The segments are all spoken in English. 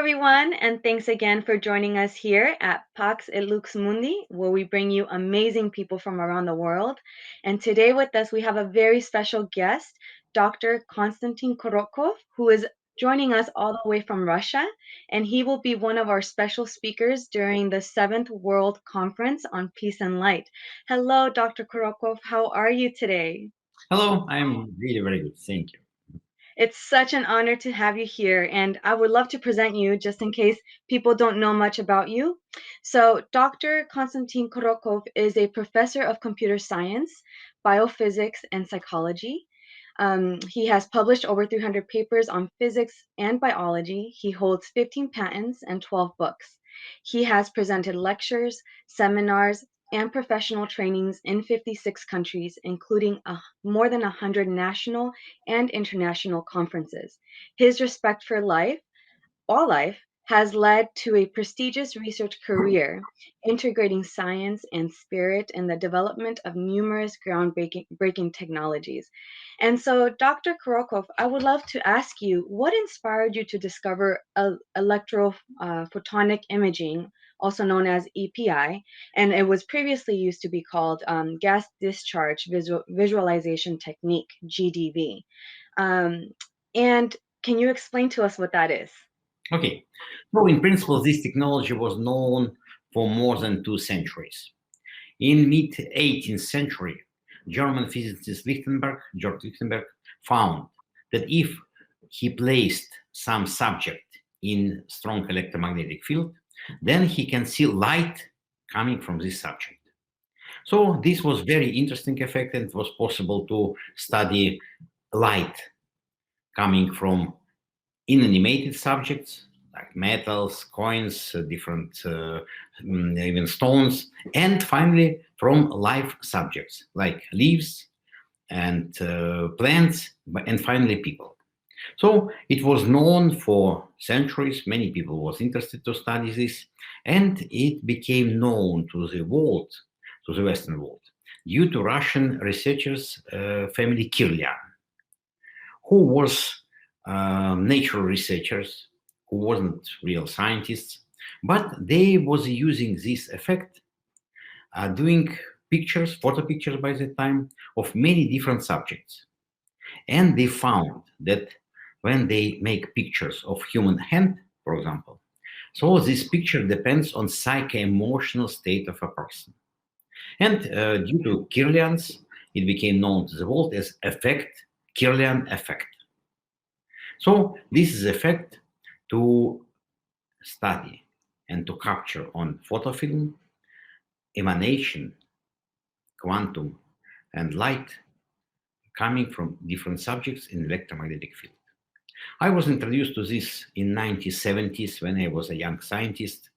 everyone, and thanks again for joining us here at Pax et Lux Mundi, where we bring you amazing people from around the world. And today with us, we have a very special guest, Dr. Konstantin Korotkov, who is joining us all the way from Russia, and he will be one of our special speakers during the 7th World Conference on Peace and Light. Hello, Dr. Korotkov. How are you today? Hello, I'm really very good. Thank you. It's such an honor to have you here, and I would love to present you just in case people don't know much about you. So, Dr. Konstantin Korotkov is a professor of computer science, biophysics, and psychology. He has published over 300 papers on physics and biology. He holds 15 patents and 12 books. He has presented lectures, seminars, and professional trainings in 56 countries, including more than 100 national and international conferences. His respect for life, all life, has led to a prestigious research career, integrating science and spirit in the development of numerous groundbreaking technologies. And so, Dr. Korotkov, I would love to ask you, what inspired you to discover electrophotonic imaging, also known as EPI, and it was previously used to be called gas discharge visualization technique, GDV. Um, and can you explain to us what that is? Okay, so in principle, this technology was known for more than 2 centuries. In mid-18th century, German physicist Georg Lichtenberg, found that if he placed some subject in strong electromagnetic field, then he can see light coming from this subject. So this was very interesting effect, and it was possible to study light coming from inanimated subjects like metals, coins, different even stones, and finally from live subjects like leaves and plants, and finally people. So it was known for centuries. Many people was interested to study this, and it became known to the world, to the Western world, due to Russian researchers family Kirlian, who was natural researchers, who wasn't real scientists, but they was using this effect, doing pictures, photo pictures by the time, of many different subjects. And they found that when they make pictures of human hand, for example, so this picture depends on psycho-emotional state of a person. And due to Kirlians, it became known to the world as Kirlian effect. So this is effect to study and to capture on photofilm emanation, quantum, and light coming from different subjects in electromagnetic field. I was introduced to this in 1970s when I was a young scientist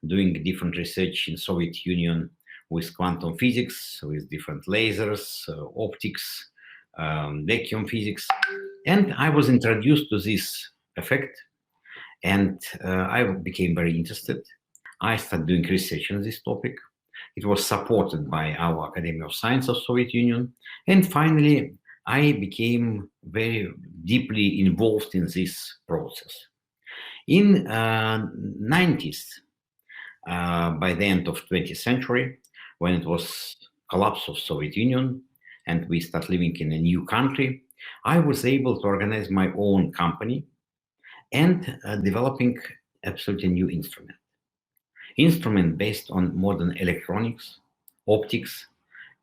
doing different research in Soviet Union with quantum physics, with different lasers, optics, vacuum physics. And I was introduced to this effect, and I became very interested. I started doing research on this topic. It was supported by our Academy of Science of Soviet Union. And finally, I became very deeply involved in this process. In 90s, by the end of 20th century, when it was collapse of Soviet Union and we start living in a new country, I was able to organize my own company and developing absolutely new instrument based on modern electronics, optics,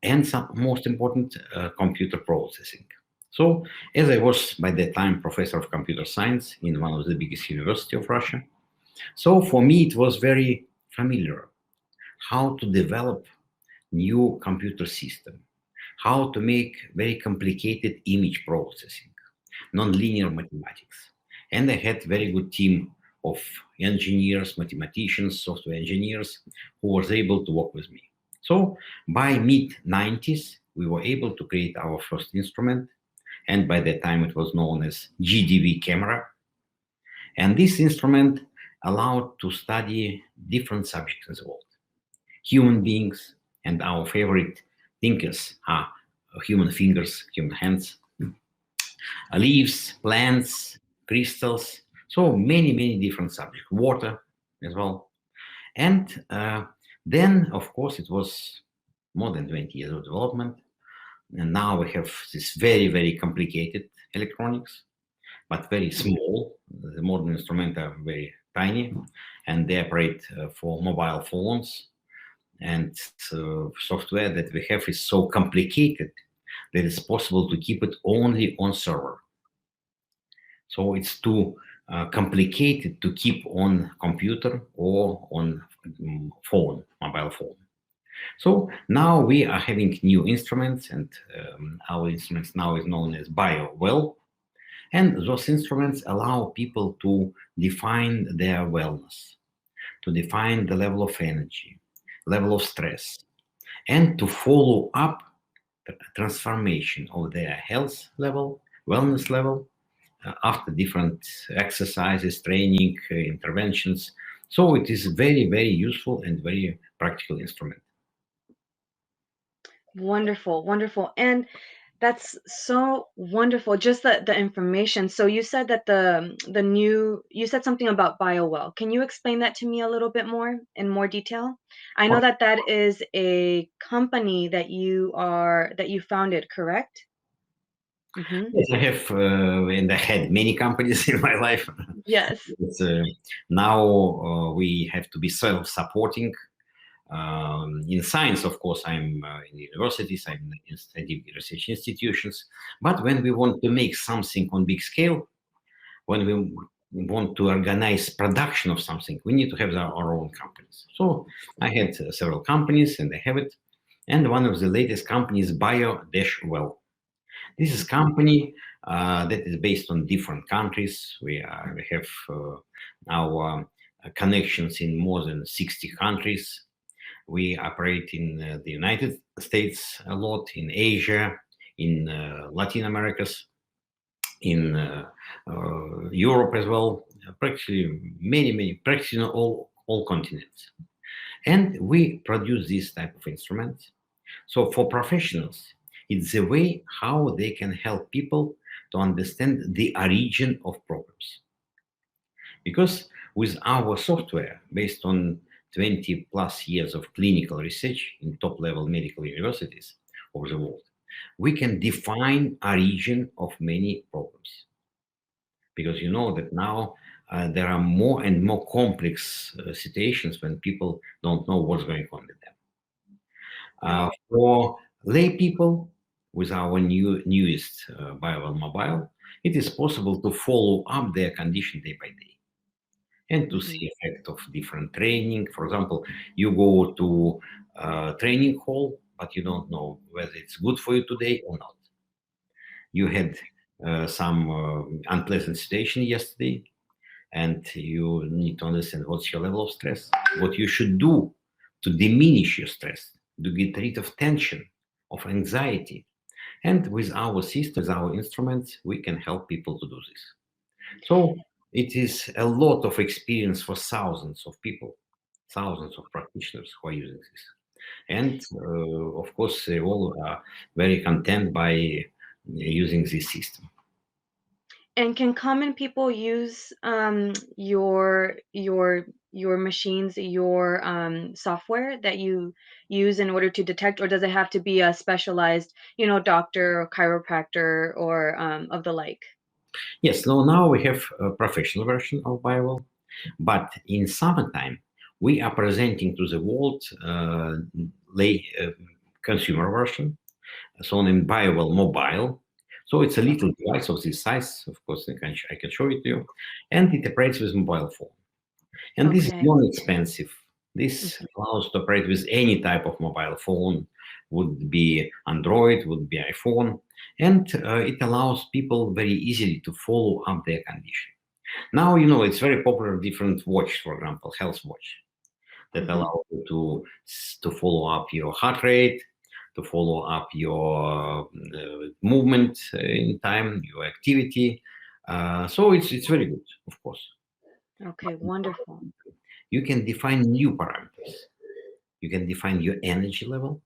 and some most important computer processing. So as I was by that time professor of computer science in one of the biggest universities of Russia, so for me it was very familiar how to develop new computer system, how to make very complicated image processing, nonlinear mathematics. And I had very good team of engineers, mathematicians, software engineers who was able to work with me. So by mid-90s, we were able to create our first instrument. And by that time, it was known as GDV camera. And this instrument allowed to study different subjects in the world. Human beings, and our favorite thinkers are human fingers, human hands, leaves, plants, crystals, So many different subjects, water as well. And then, of course, it was more than 20 years of development. And now we have this very complicated electronics, but very small. The modern instruments are very tiny, and they operate for mobile phones. And software that we have is so complicated that it's possible to keep it only on server. So it's too complicated to keep on computer or on phone, mobile phone. So now we are having new instruments, and our instruments now is known as BioWell. And those instruments allow people to define their wellness, to define the level of energy, level of stress, and to follow up the transformation of their health level, wellness level, after different exercises, training, interventions. So it is very useful and very practical instrument. Wonderful, wonderful. And that's so wonderful. Just the information. So you said that the new you said something about BioWell. Can you explain that to me a little bit more in more detail? I know that that is a company that you founded, correct? Mm-hmm. Yes, I have, and I had many companies in my life. Yes. It's, now we have to be self-supporting. In science, of course, I'm in universities, I'm in scientific research institutions. But when we want to make something on big scale, when we want to organize production of something, we need to have our own companies. So I had several companies, and I have it. And one of the latest companies, Biodash Mobile. This is company that is based on different countries. We have our connections in more than 60 countries. We operate in the United States a lot, in Asia, in Latin Americas, in Europe as well, practically practically all continents. And we produce this type of instruments. So for professionals, it's a way how they can help people to understand the origin of problems. Because with our software, based on 20 plus years of clinical research in top level medical universities of the world, we can define origin of many problems. Because you know that now there are more and more complex situations when people don't know what's going on with them. Right. For lay people, with our newest Bioval Mobile, it is possible to follow up their condition day by day and to Mm-hmm. see effect of different training. For example, you go to a training hall, but you don't know whether it's good for you today or not. You had some unpleasant situation yesterday, and you need to understand what's your level of stress, what you should do to diminish your stress, to get rid of tension, of anxiety. And with our systems, our instruments, we can help people to do this. So it is a lot of experience for thousands of people, thousands of practitioners who are using this. And of course, they all are very content by using this system. And can common people use your machines, your software that you use in order to detect, or does it have to be a specialized, doctor or chiropractor or of the like? Yes, so now we have a professional version of Bible, but in summertime, we are presenting to the world lay consumer version, so named Bible Mobile. So it's a little device of this size. Of course, I can show it to you, and it operates with mobile phone. And this is Okay. non-expensive. This Mhm. allows to operate with any type of mobile phone. Would be Android, would be iPhone, and it allows people very easily to follow up their condition. Now you know it's very popular. Different watch, for example, health watch that Mhm. allow you to follow up your heart rate, to follow up your movement in time, your activity. So it's very good, of course. Okay, wonderful. You can define new parameters. You can define your energy level.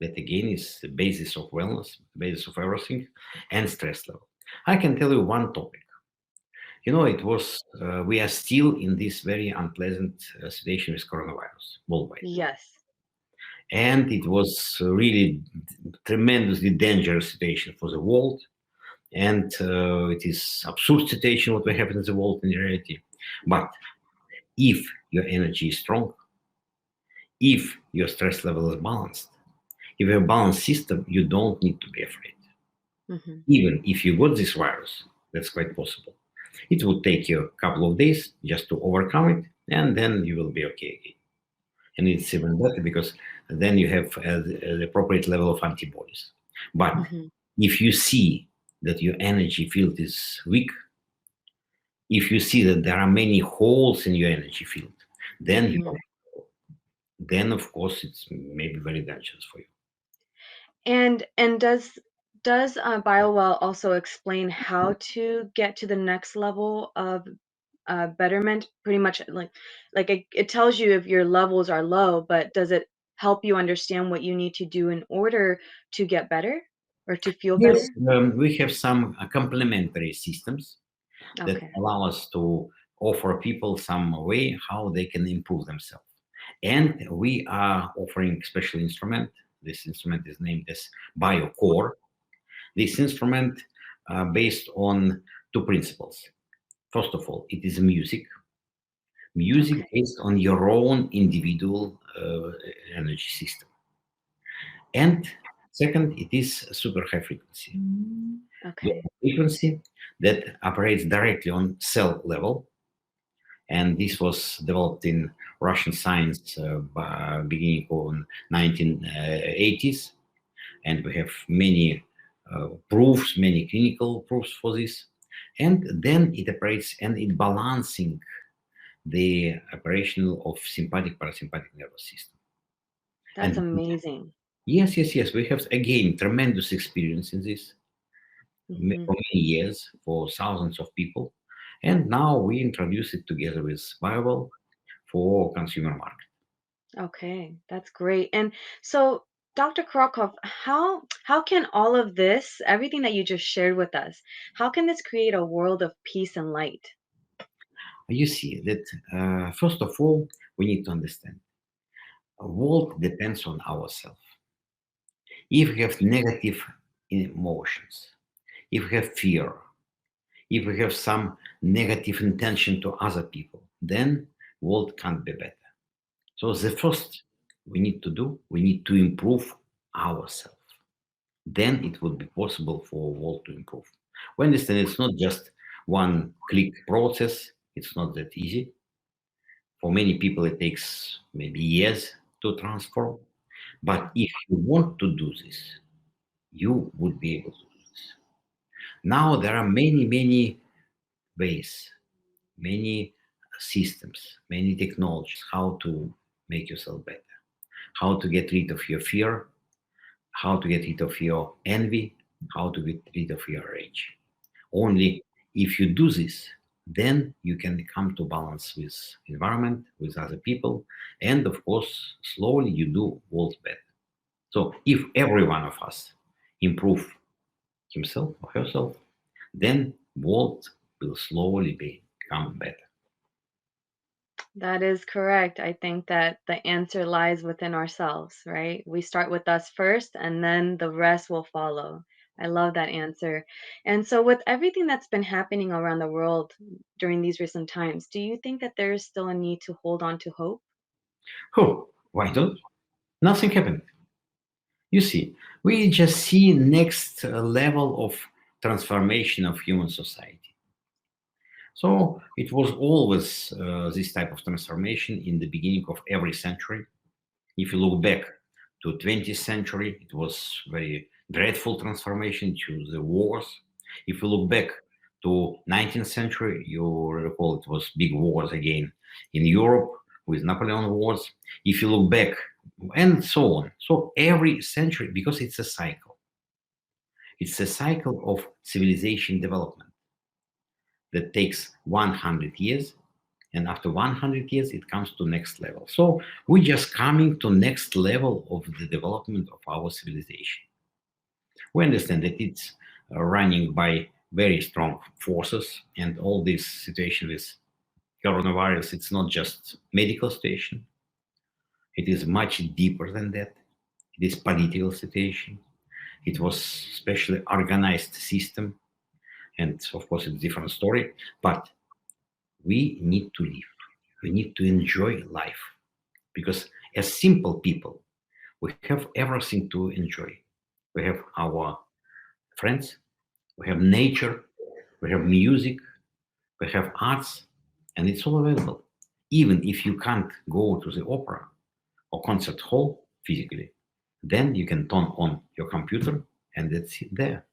That again is the basis of wellness, the basis of everything, and stress level. I can tell you one topic. It was, we are still in this very unpleasant situation with coronavirus worldwide. Yes. And it was really tremendously dangerous situation for the world. And it is absurd situation what we have in the world in reality. But if your energy is strong, if your stress level is balanced, if you have a balanced system, you don't need to be afraid. Hmm. Even if you got this virus, that's quite possible. It would take you a couple of days just to overcome it, and then you will be okay again. And it's even better because then you have the appropriate level of antibodies. But Hmm. if you see that your energy field is weak, if you see that there are many holes in your energy field, then you Hmm. then of course it's maybe very dangerous for you. And does BioWell also explain how to get to the next level of betterment? Pretty much like it tells you if your levels are low, but does it help you understand what you need to do in order to get better or to feel Yes, better? we have some complementary systems that Okay. allow us to offer people some way how they can improve themselves. And we are offering special instrument. This instrument is named as Biocore. This instrument based on two principles. First of all, it is music Okay. based on your own individual energy system. And second, it is super high frequency. Low Okay. frequency that operates directly on cell level. And this was developed in Russian science beginning of 1980s. And we have many proofs, many clinical proofs for this. And then it operates and it balancing the operation of sympathetic parasympathetic nervous system. That's And amazing. yes, we have again tremendous experience in this Hmm. for many years for thousands of people. And now we introduce it together with Bible for consumer market. Okay, that's great. And so, Dr. Krokov, how can all of this, everything that you just shared with us, how can this create a world of peace and light? You see that first of all, we need to understand a world depends on ourselves. If we have negative emotions, if we have fear, if we have some negative intention to other people, then world can't be better. So the first we need to do, we need to improve ourselves. Then it would be possible for world to improve. We understand it's not just one click process. It's not that easy. For many people, it takes maybe years to transform. But if you want to do this, you would be able to do this. Now there are many ways, many systems, many technologies how to make yourself better, how to get rid of your fear, how to get rid of your envy, how to get rid of your rage. Only if you do this, then you can come to balance with environment, with other people, and of course, slowly you do world better. So if every one of us improve himself or herself, then world will slowly become better. That is correct. I think that the answer lies within ourselves, right? We start with us first, and then the rest will follow. I love that answer. And so, with everything that's been happening around the world during these recent times, do you think that there is still a need to hold on to hope? Oh, why don't? Nothing happened. You see, we just see next level of transformation of human society. So it was always this type of transformation in the beginning of every century. If you look back to 20th century, it was very dreadful transformation to the wars. If you look back to 19th century, you recall it was big wars again in Europe with Napoleon Wars. If you look back and so on. So every century, because it's a cycle of civilization development that takes 100 years, and after 100 years it comes to next level. So we're just coming to next level of the development of our civilization. We understand that it's running by very strong forces, and all this situation with coronavirus, it's not just medical situation. It is much deeper than that. It is political situation. It was specially organized system, and of course it's a different story. But we need to live. We need to enjoy life because as simple people, we have everything to enjoy. We have our friends, we have nature, we have music, we have arts, and it's all available. Even if you can't go to the opera or concert hall physically, then you can turn on your computer and that's it there.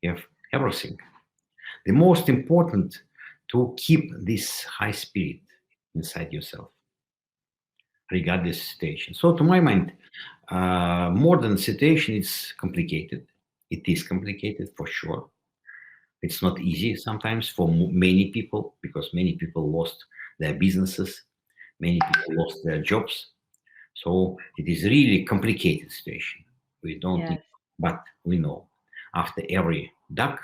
You have everything. The most important to keep this high spirit inside yourself, regardless situation. So, to my mind, modern situation is complicated. It is complicated for sure. It's not easy sometimes for many people because many people lost their businesses, many people lost their jobs. So it is really complicated situation. We don't, Yes. but we know after every dark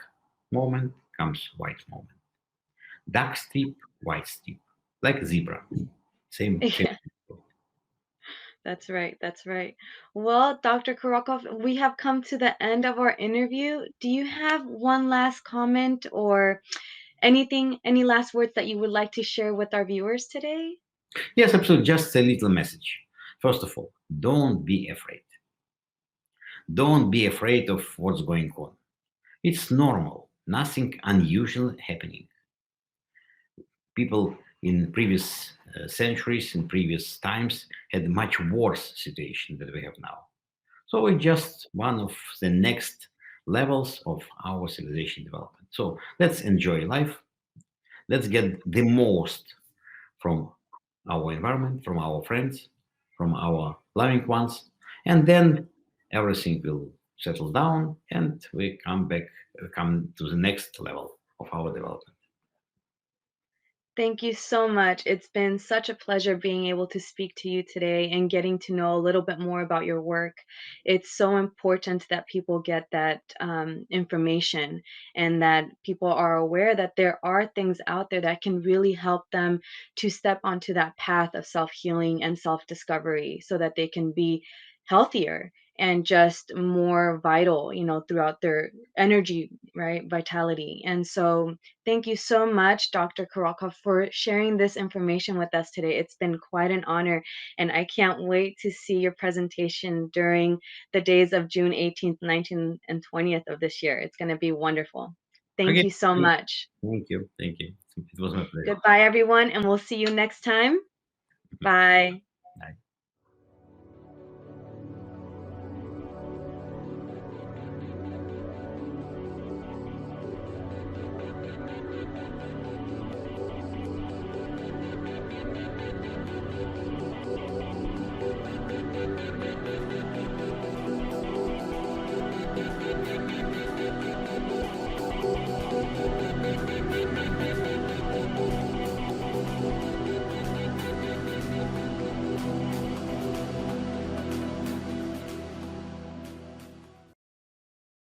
moment comes white moment. Dark strip, white strip, like a zebra. Same. Yeah, that's right. That's right. Well, Dr. Korokov, we have come to the end of our interview. Do you have one last comment or anything, any last words that you would like to share with our viewers today? Yes, absolutely. Just a little message. First of all, don't be afraid. Don't be afraid of what's going on. It's normal. Nothing unusual happening. People in previous centuries, in previous times, had much worse situation than we have now. So it's just one of the next levels of our civilization development. So let's enjoy life. Let's get the most from our environment, from our friends, from our loving ones, and then everything will settle down, and we come to the next level of our development. Thank you so much. It's been such a pleasure being able to speak to you today and getting to know a little bit more about your work. It's so important that people get that information and that people are aware that there are things out there that can really help them to step onto that path of self healing and self discovery so that they can be healthier and just more vital, throughout their energy, right? Vitality. And so, thank you so much, Dr. Karakov, for sharing this information with us today. It's been quite an honor, and I can't wait to see your presentation during the days of June 18th, 19th, and 20th of this year. It's going to be wonderful. Thank Okay, you so much. thank you, thank you. It was my pleasure. Goodbye, everyone, and we'll see you next time. Bye.